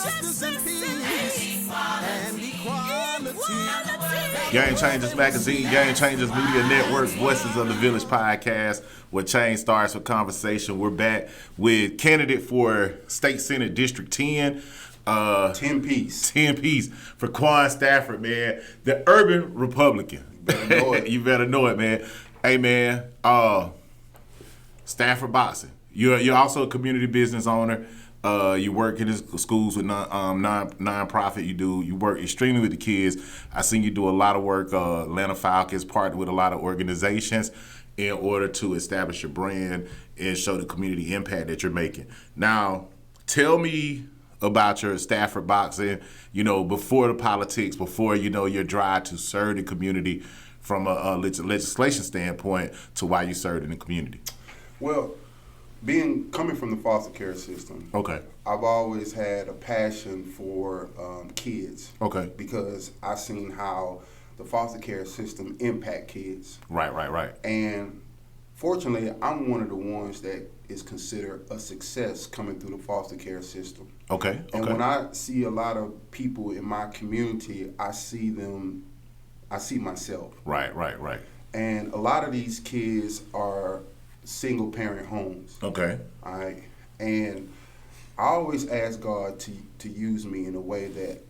justice and peace and equality. Game Changers Magazine, Game Changers Media Network, Voices of the Village podcast, where change starts with conversation. We're back with candidate for State Senate District 10. 10 piece. Furquan Stafford, man. The urban Republican. You better know it. You better know it, man. Hey, man. Stafford Boxing. You're also a community business owner. You work in schools with non-profit. You work extremely with the kids. I seen you do a lot of work. Atlanta Falcons partnered with a lot of organizations in order to establish your brand and show the community impact that you're making. Now, tell me about your Stafford Boxing, before the politics, before, your drive to serve the community from a legislation standpoint to why you served in the community. Well, coming from the foster care system, okay, I've always had a passion for kids. Okay. Because I've seen how the foster care system impact kids. Right. And fortunately, I'm one of the ones that is considered a success coming through the foster care system. Okay. And when I see a lot of people in my community, I see myself. Right. And a lot of these kids are single parent homes. Okay. All right. And I always ask God to use me in a way that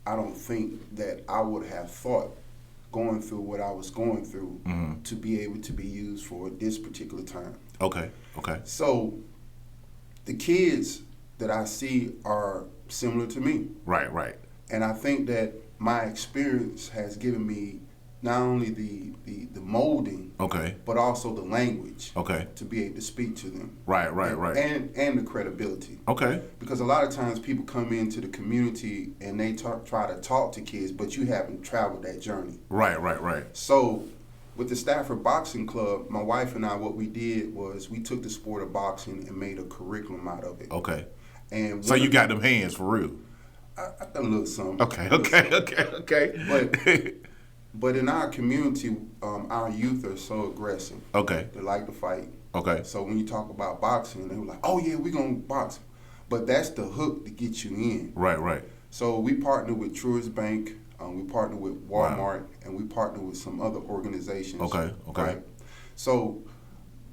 I don't think that I would have thought going through what I was going through to be able to be used for this particular time. Okay. So the kids that I see are similar to me. Right. And I think that my experience has given me not only the molding, okay, but also the language, okay, to be able to speak to them. Right. And the credibility. Okay. Because a lot of times people come into the community and they try to talk to kids, but you haven't traveled that journey. Right. So with the Stafford Boxing Club, my wife and I, what we did was we took the sport of boxing and made a curriculum out of it. Okay. And so you got them hands for real? I done a little something. Okay. But in our community, our youth are so aggressive. Okay. They like to fight. Okay. So when you talk about boxing, they were like, "Oh yeah, we're gonna box," but that's the hook to get you in. Right. So we partner with Truist Bank, we partner with Walmart, and we partner with some other organizations. Okay. Right? So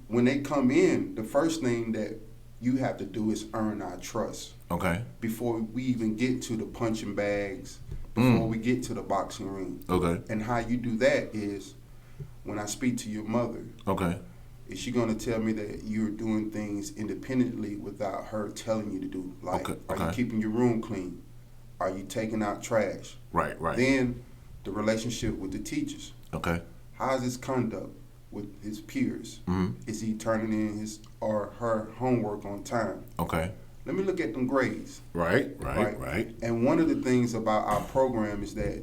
when they come in, the first thing that you have to do is earn our trust. Okay. Before we even get to the punching bags, before we get to the boxing ring. Okay. And how you do that is when I speak to your mother. Okay. Is she going to tell me that you're doing things independently without her telling you to do? Like, are you keeping your room clean? Are you taking out trash? Right. Then the relationship with the teachers. Okay. How's his conduct with his peers? Mm-hmm. Is he turning in his or her homework on time? Okay. Let me look at them grades. Right. And one of the things about our program is that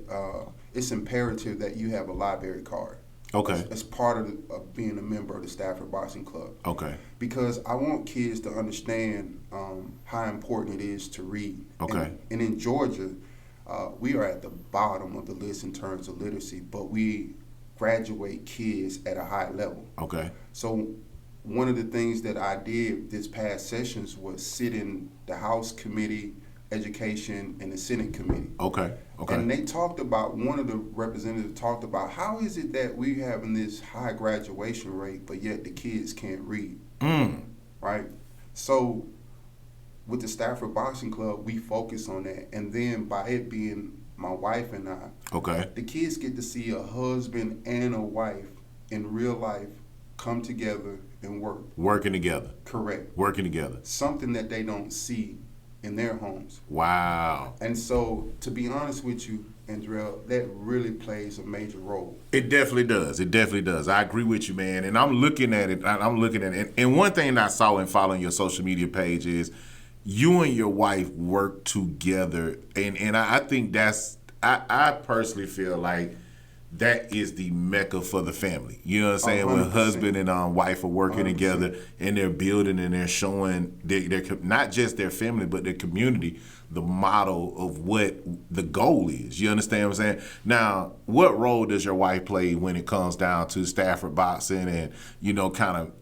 it's imperative that you have a library card. Okay. It's part of being a member of the Stafford Boxing Club. Okay. Because I want kids to understand how important it is to read. Okay. And in Georgia, we are at the bottom of the list in terms of literacy, but we graduate kids at a high level. Okay. So one of the things that I did this past sessions was sit in the House Committee, Education, and the Senate Committee. Okay. And they talked about, one of the representatives talked about, how is it that we having this high graduation rate, but yet the kids can't read? Right? So with the Stafford Boxing Club, we focus on that. And then by it being my wife and I, the kids get to see a husband and a wife in real life come together and work. Working together. Correct. Working together. Something that they don't see in their homes. Wow. And so, to be honest with you, Andrell, that really plays a major role. It definitely does. I agree with you, man. And I'm looking at it. And one thing I saw in following your social media page is you and your wife work together. And I think I personally feel like that is the mecca for the family. You know what I'm saying? 100%. When husband and wife are working 100%. Together and they're building and they're showing their not just their family but their community the model of what the goal is. You understand what I'm saying? Now, what role does your wife play when it comes down to Stafford Boxing and, kind of,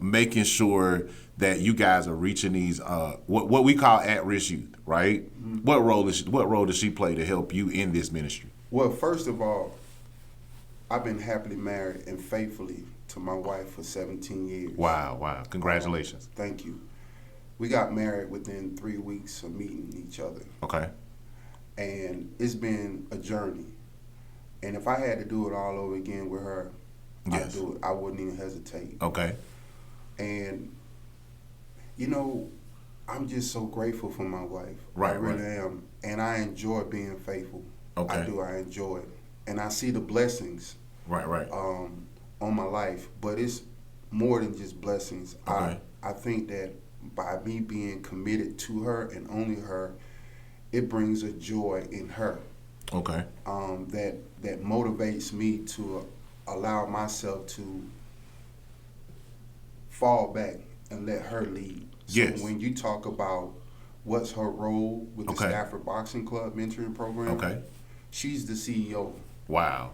making sure that you guys are reaching these what we call at-risk youth, right? Mm-hmm. What role does she play to help you in this ministry? Well, first of all, I've been happily married and faithfully to my wife for 17 years. Wow. Congratulations. Thank you. We got married within 3 weeks of meeting each other. Okay. And it's been a journey. And if I had to do it all over again with her, I'd do it. I wouldn't even hesitate. Okay. And, you know, I'm just so grateful for my wife. Right, I really am. And I enjoy being faithful. Okay. I do. I enjoy it. And I see the blessings right. On my life. But it's more than just blessings. Okay. I think that by me being committed to her and only her, it brings a joy in her. Okay. That motivates me to allow myself to fall back and let her lead. So yes. When you talk about what's her role with the Stafford Boxing Club mentoring program, she's the CEO. Wow.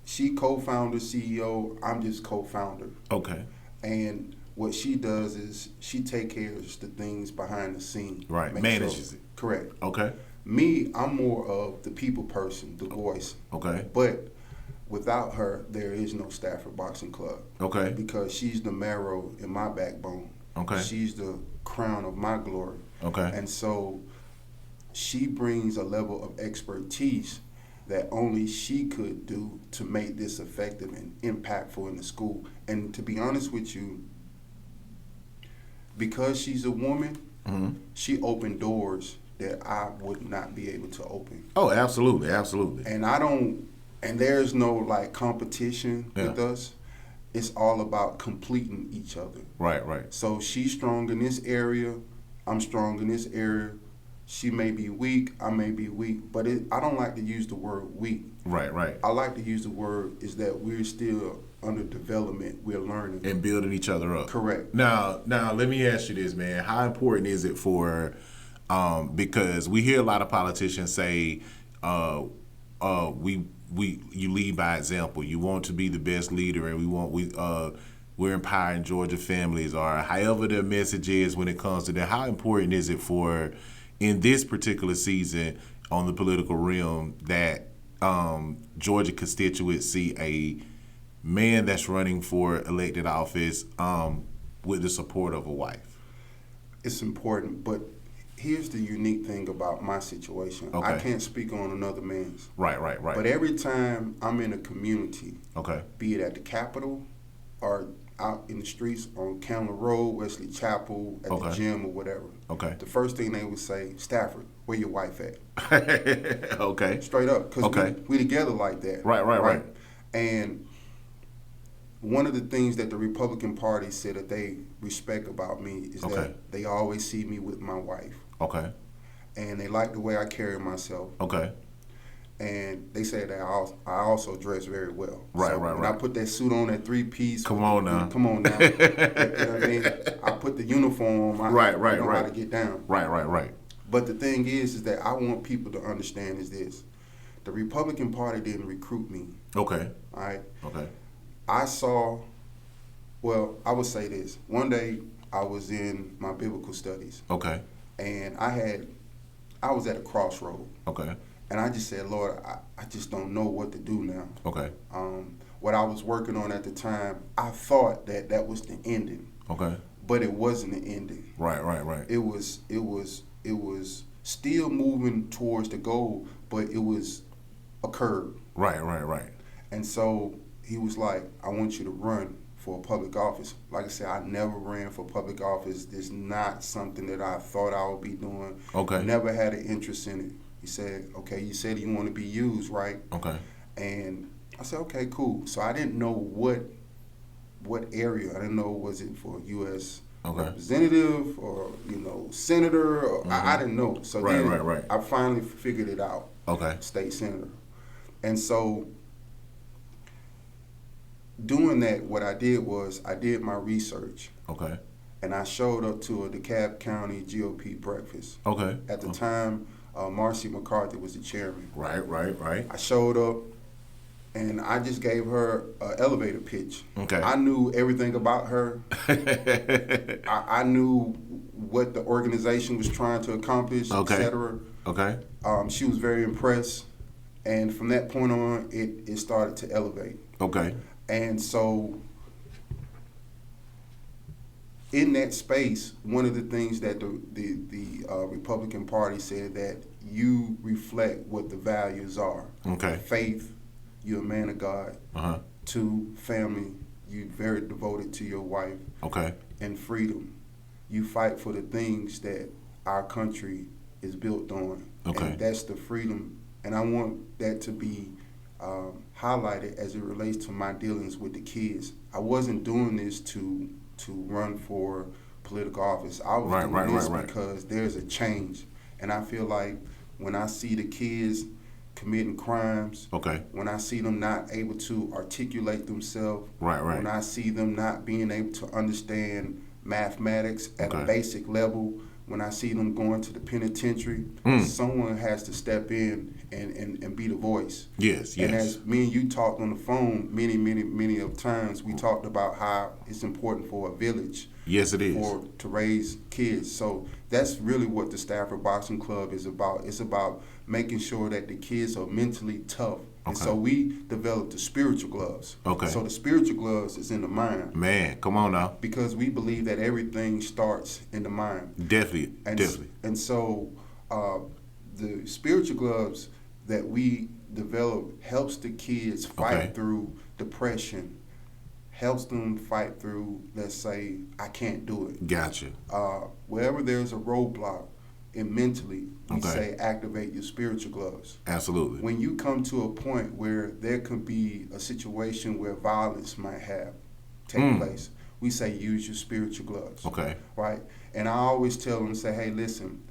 She co-founder, CEO. I'm just co-founder. Okay. And what she does is she takes care of the things behind the scenes. Right. Manages it. Correct. Okay. Me, I'm more of the people person, the voice. Okay. But without her, there is no Stafford Boxing Club. Okay. Because she's the marrow in my backbone. Okay. She's the crown of my glory. Okay. And so she brings a level of expertise that only she could do to make this effective and impactful in the school. And to be honest with you, because she's a woman, she opened doors that I would not be able to open. Oh, absolutely. And there's no like competition with us. It's all about completing each other. Right. So she's strong in this area, I'm strong in this area. She may be weak, I may be weak, but I don't like to use the word weak. Right. I like to use the word is that we're still under development, we're learning. And building each other up. Correct. Now let me ask you this, man. How important is it for, because we hear a lot of politicians say, you lead by example. You want to be the best leader, and we're empowering Georgia families, or however their message is when it comes to that. How important is it for, in this particular season on the political realm, that Georgia constituents see a man that's running for elected office with the support of a wife? It's important, but here's the unique thing about my situation. Okay. I can't speak on another man's. Right. But every time I'm in a community, be it at the Capitol or out in the streets on Candler Road, Wesley Chapel, at the gym or whatever, the first thing they would say, Stafford, where your wife at? Okay. Straight up, because we together like that. Right. And one of the things that the Republican Party said that they respect about me is that they always see me with my wife. Okay. And they like the way I carry myself. Okay. And they say that I also dress very well. Right. When I put that suit on, that 3-piece. Come on now. You know what I mean? I put the uniform on. I know how to get down. Right. But the thing is that I want people to understand is this. The Republican Party didn't recruit me. Okay. All right? Okay. I would say this. One day I was in my biblical studies. Okay. And I was at a crossroad. Okay. And I just said, Lord, I just don't know what to do now. Okay. What I was working on at the time, I thought that was the ending. Okay. But it wasn't the ending. Right. It was still moving towards the goal, but it was a curve. Right. And so he was like, I want you to run for a public office. Like I said, I never ran for public office. It's not something that I thought I would be doing. Okay. Never had an interest in it. He said, okay, you said you want to be used, right? Okay. And I said, okay, cool. So I didn't know what area. I didn't know, was it for U.S. representative or, senator? Or, I didn't know. So right. I finally figured it out. Okay. State senator. And so doing that, what I did was I did my research. Okay. And I showed up to a DeKalb County GOP breakfast. Okay. At the time, Marcy McCarthy was the chairman. Right. I showed up, and I just gave her an elevator pitch. Okay. I knew everything about her. I knew what the organization was trying to accomplish, etc. Okay. She was very impressed, and from that point on, it started to elevate. Okay. And so, in that space, one of the things that the Republican Party said that you reflect what the values are. Okay. Faith, you're a man of God. Uh-huh. 2, family, you're very devoted to your wife. Okay. And freedom, you fight for the things that our country is built on. Okay. And that's the freedom. And I want that to be highlighted as it relates to my dealings with the kids. I wasn't doing this to run for political office. I was doing this because there's a change. And I feel like when I see the kids committing crimes, when I see them not able to articulate themselves, when I see them not being able to understand mathematics at a basic level, when I see them going to the penitentiary, someone has to step in and be the voice. Yes. And as me and you talked on the phone many of times, we talked about how it's important for a village. Yes, it is. To raise kids. So that's really what the Stafford Boxing Club is about. It's about making sure that the kids are mentally tough. And so we developed the spiritual gloves. So the spiritual gloves is in the mind. Man, come on now. Because we believe that everything starts in the mind. Definitely. And so the spiritual gloves that we develop helps the kids fight through depression, helps them fight through, let's say, I can't do it. Gotcha. Wherever there's a roadblock, and mentally, we say activate your spiritual gloves. Absolutely. When you come to a point where there could be a situation where violence might have taken place, we say use your spiritual gloves. Right? And I always tell them, say, hey, listen,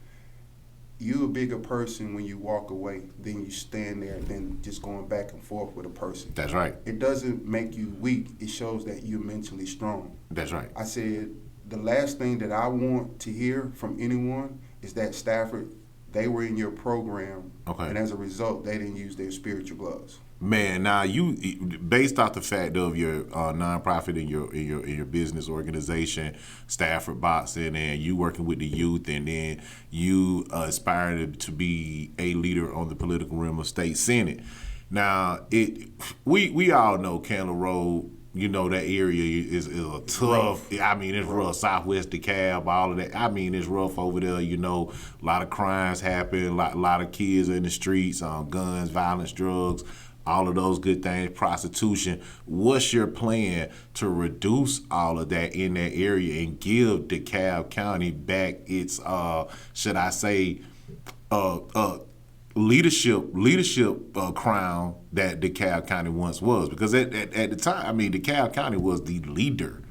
you're a bigger person when you walk away than you stand there than just going back and forth with a person. That's right. It doesn't make you weak. It shows that you're mentally strong. That's right. I said, the last thing that I want to hear from anyone is that Stafford, they were in your program, and as a result, they didn't use their spiritual gloves. Man, now you, based off the fact of your nonprofit and your business organization, Stafford Boxing, and you working with the youth, and then you aspired to be a leader on the political realm of state senate. Now, we all know Candler Road. You know, that area is a tough. I mean, it's rough. Southwest DeKalb, all of that. I mean, it's rough over there. You know, a lot of crimes happen. A lot of kids in the streets, guns, violence, drugs, all of those good things, prostitution. What's your plan to reduce all of that in that area and give DeKalb County back its, should I say, leadership crown that DeKalb County once was? Because at the time, I mean, DeKalb County was the leader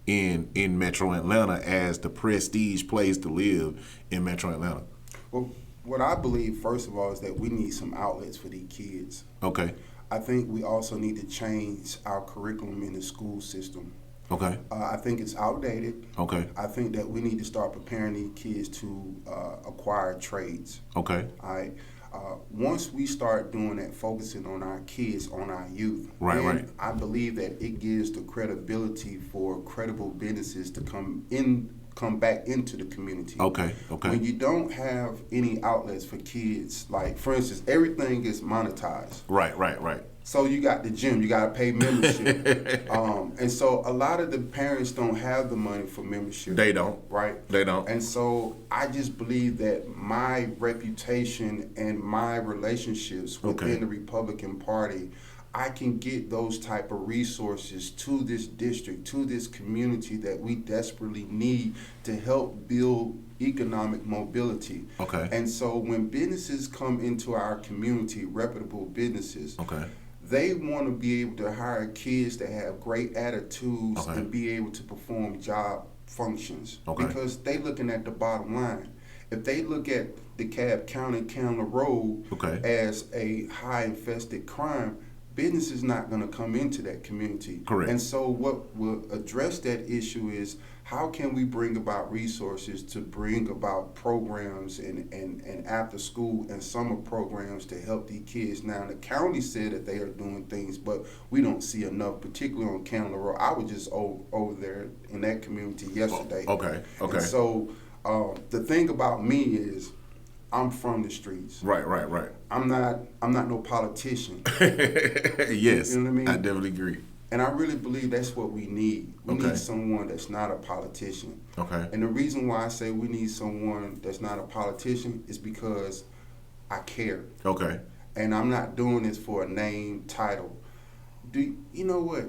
in Metro Atlanta as the prestige place to live in Metro Atlanta. Well, what I believe, first of all, is that we need some outlets for these kids. I think we also need to change our curriculum in the school system. I think it's outdated. I think that we need to start preparing these kids to acquire trades. All right. Once we start doing that, focusing on our kids, on our youth, I believe that it gives the credibility for credible businesses to come back into the community. When you don't have any outlets for kids, like for instance, everything is monetized. So you got the gym, you got to pay membership. And so a lot of the parents don't have the money for membership. They don't. They don't. And so I just believe that my reputation and my relationships within the Republican Party, I can get those type of resources to this district, to this community that we desperately need to help build economic mobility. And so when businesses come into our community, reputable businesses, they want to be able to hire kids that have great attitudes and be able to perform job functions because they looking at the bottom line. If they look at DeKalb County, Candler Road as a high infested crime, business is not going to come into that community. And so what will address that issue is how can we bring about resources to bring about programs and after school and summer programs to help these kids? Now, the county said that they are doing things, but we don't see enough, particularly on Candler Road. I was just over there in that community yesterday. Okay. And so the thing about me is I'm from the streets. Right. I'm not no politician. Yes, You know what I mean? I definitely agree. And I really believe that's what we need. We Okay. need someone that's not a politician. Okay. And the reason why I say we need someone that's not a politician is because I care. Okay. And I'm not doing this for a name, title. You know what?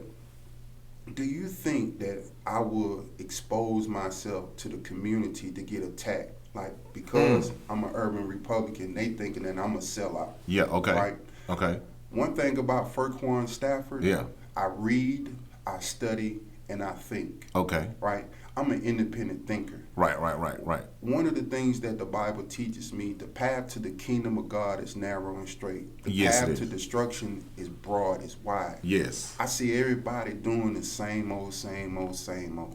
Do you think that I would expose myself to the community to get attacked? Like, because I'm an urban Republican, they thinking that I'm a sellout. Yeah, okay. Right? Okay. One thing about Furquan Stafford, Yeah. I read, I study, and I think. Okay. Right? I'm an independent thinker. Right. One of the things that the Bible teaches me, the path to the kingdom of God is narrow and straight. The Yes, it path is. to destruction is broad, is wide. Yes. I see everybody doing the same old.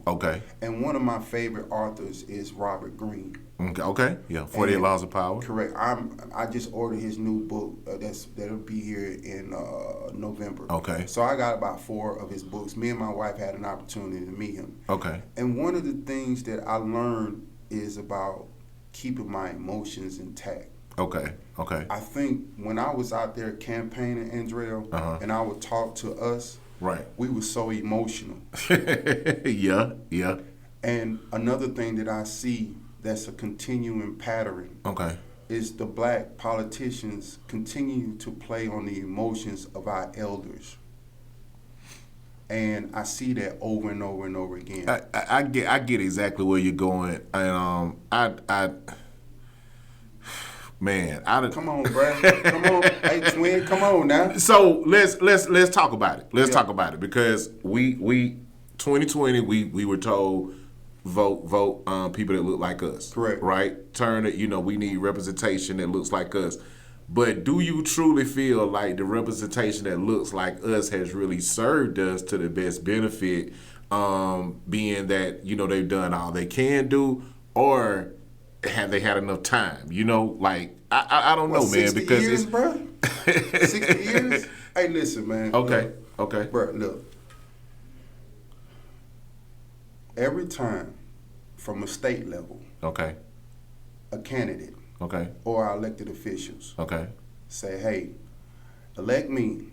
Okay. And one of my favorite authors is Robert Greene. Okay. Yeah. 48 And- Laws of Power. Correct. I just ordered his new book. That'll be here in November. Okay. So I got about 4 of his books. Me and my wife had an opportunity to meet him. Okay. And one of the things that I learned is about keeping my emotions intact. Okay. I think when I was out there campaigning, Andrell, and I would talk to us, Right. we were so emotional. Yeah. And another thing that I see that's a continuing pattern Okay. is the black politicians continue to play on the emotions of our elders. And I see that over and over and over again. I get exactly where you're going, and Come on, bro. Come on. Hey, twin, come on now. So let's talk about it. Let's talk about it because we 2020 we were told vote people that look like us. Correct. Right? Turn it. We need representation that looks like us. But do you truly feel like the representation that looks like us has really served us to the best benefit, being that, they've done all they can do, or have they had enough time? I don't know, man, 60 because years, it's bro? 60 years? Hey, listen, man. Okay. Bro, look. Every time from a state level, Okay. a candidate Okay. or our elected officials Okay. say, hey, elect me,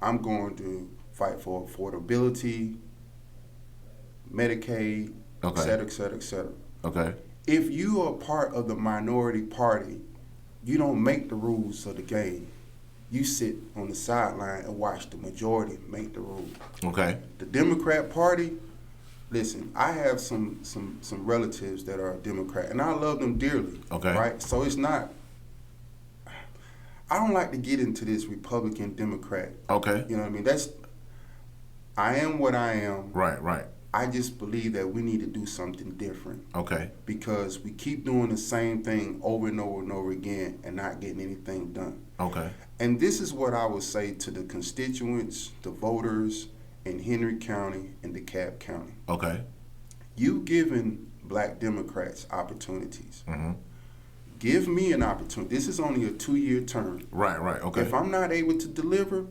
I'm going to fight for affordability, Medicaid, Okay. et cetera, et cetera, et cetera. Okay. If you are part of the minority party, you don't make the rules of the game. You sit on the sideline and watch the majority make the rules. Okay. The Democrat Party, listen, I have some relatives that are Democrat, and I love them dearly. Okay. Right? So it's not, I don't like to get into this Republican Democrat. Okay. You know what I mean? I am what I am. Right. I just believe that we need to do something different. Okay. Because we keep doing the same thing over and over and over again and not getting anything done. Okay. And this is what I would say to the constituents, the voters in Henry County and DeKalb County. Okay. You giving black Democrats opportunities. Mm-hmm. Give me an opportunity. This is only a 2-year term. Right. Okay. If I'm not able to deliver,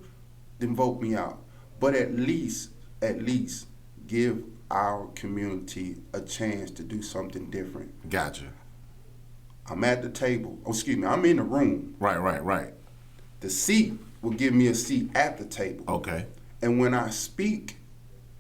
then vote me out. But at least give our community a chance to do something different. Gotcha. I'm at the table. I'm in the room. Right. The seat will give me a seat at the table. Okay. And when I speak,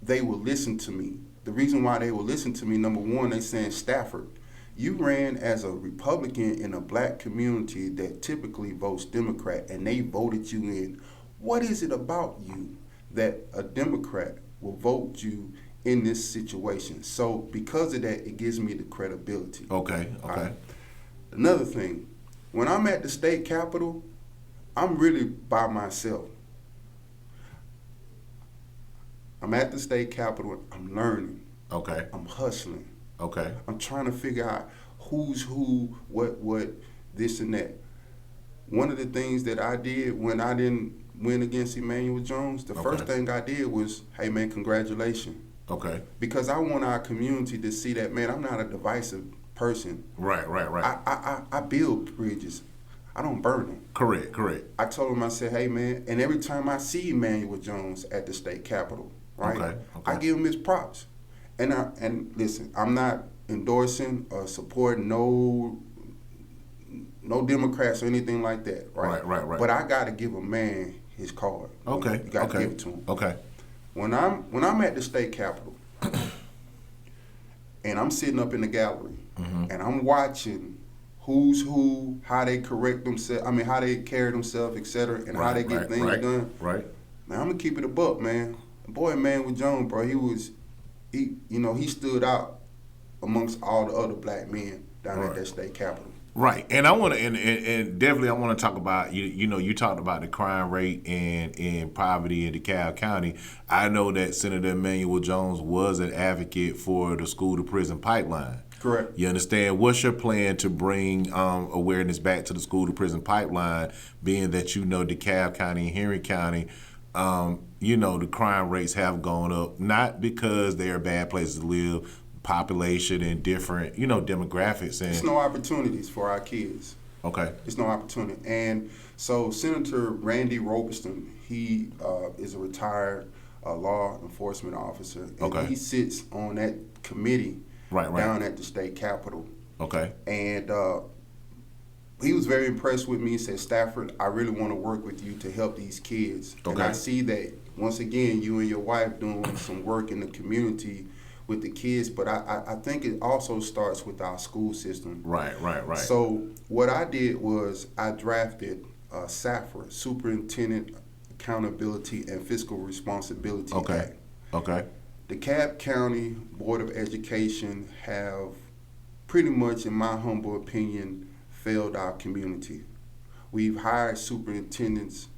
they will listen to me. The reason why they will listen to me, number one, they saying, Stafford, you ran as a Republican in a black community that typically votes Democrat, and they voted you in. What is it about you that a Democrat will vote you in this situation? So because of that, it gives me the credibility. Okay. Right. Another thing, when I'm at the state capitol, I'm really by myself. I'm at the state capitol, I'm learning. Okay. I'm hustling. Okay. I'm trying to figure out who's who, what, this and that. One of the things that I did when I didn't win against Emmanuel Jones, the first thing I did was, hey man, congratulations. Okay. Because I want our community to see that, man, I'm not a divisive person. Right. I build bridges. I don't burn them. Correct. I told him, I said, hey, man, and every time I see Emmanuel Jones at the state capitol, right, Okay. I give him his props. And listen, I'm not endorsing or supporting no Democrats or anything like that, right? Right. But I got to give a man his card. Okay. You got to give it to him. Okay. When I'm at the state capitol and I'm sitting up in the gallery and I'm watching who's who, how they correct themselves, how they carry themselves, etc., and how they get things done. Right. Man, I'm gonna keep it a buck, man. Boy, Emmanuel Jones, bro, he stood out amongst all the other black men down at that state capitol. Right, and I want to, and definitely I want to talk about you talked about the crime rate and poverty in DeKalb County. I know that Senator Emmanuel Jones was an advocate for the school to prison pipeline. Correct. You understand? What's your plan to bring awareness back to the school to prison pipeline, being that DeKalb County and Henry County, the crime rates have gone up, not because they are bad places to live, population and different, demographics. And it's no opportunities for our kids. Okay. It's no opportunity. And so Senator Randy Robertson, he is a retired law enforcement officer. And he sits on that committee down at the state capitol. Okay. And he was very impressed with me. He said, Stafford, I really want to work with you to help these kids. Okay. And I see that, once again, you and your wife doing some work in the community with the kids, but I think it also starts with our school system. Right. So what I did was I drafted SAFRA, Superintendent Accountability and Fiscal Responsibility Act. Okay. The DeKalb County Board of Education have pretty much, in my humble opinion, failed our community. We've hired superintendents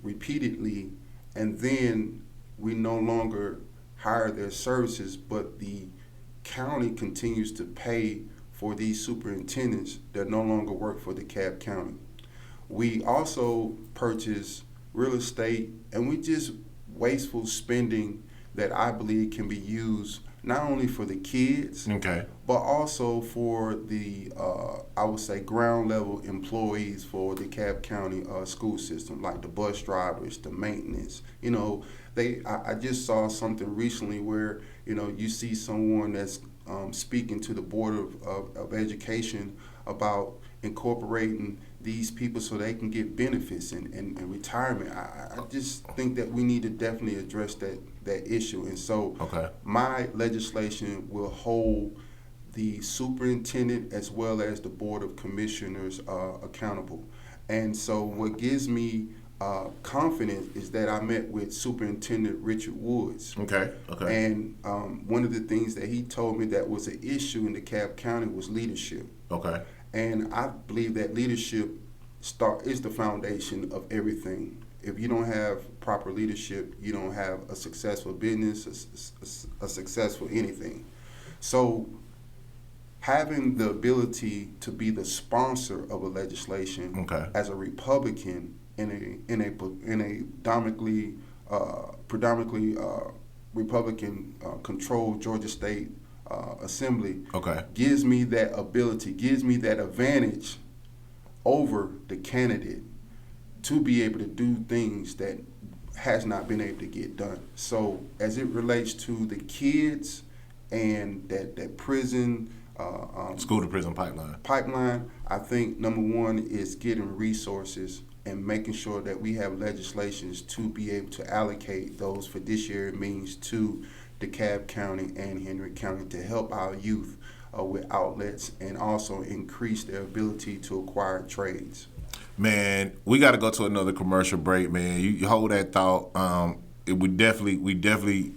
repeatedly, and then we no longer hire their services, but the county continues to pay for these superintendents that no longer work for DeKalb County. We also purchase real estate, and we just wasteful spending that I believe can be used not only for the kids, but also for the, I would say, ground level employees for the DeKalb County school system, like the bus drivers, the maintenance. I just saw something recently where, you see someone that's speaking to the Board of Education about incorporating these people so they can get benefits and retirement. I just think that we need to definitely address that issue. And so my legislation will hold the superintendent as well as the Board of Commissioners accountable. And so what gives me confidence is that I met with Superintendent Richard Woods. And one of the things that he told me that was an issue in DeKalb County was leadership. And I believe that leadership is the foundation of everything. If you don't have proper leadership, you don't have a successful business, a successful anything. So having the ability to be the sponsor of a legislation as a Republican in a predominantly Republican controlled Georgia State Assembly gives me that ability, gives me that advantage over the candidate to be able to do things that has not been able to get done. So as it relates to the kids and that prison school to prison pipeline, I think number one is getting resources and making sure that we have legislations to be able to allocate those fiduciary means to DeKalb County and Henry County to help our youth with outlets and also increase their ability to acquire trades. Man, we got to go to another commercial break, man. You hold that thought. We definitely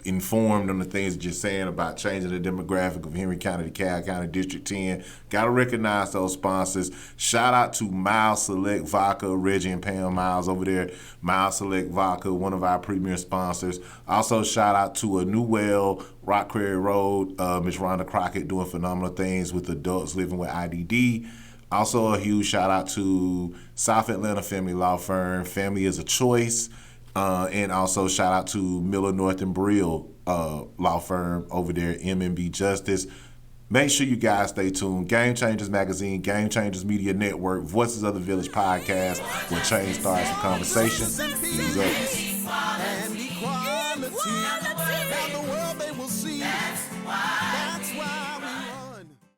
informed on the things that you're saying about changing the demographic of Henry County, DeKalb County, District 10. Got to recognize those sponsors. Shout out to Miles Select Vodka, Reggie and Pam Miles over there. Miles Select Vodka, one of our premier sponsors. Also, shout out to A New Well, Rock Quarry Road, Miss Rhonda Crockett doing phenomenal things with adults living with IDD. Also, a huge shout out to South Atlanta Family Law Firm. Family is a choice. And also shout out to Miller North and Brill, law firm over there, MMB Justice. Make sure you guys stay tuned. Game Changers Magazine, Game Changers Media Network, Voices of the Village podcast, where change starts with conversation. Ease up. And equality.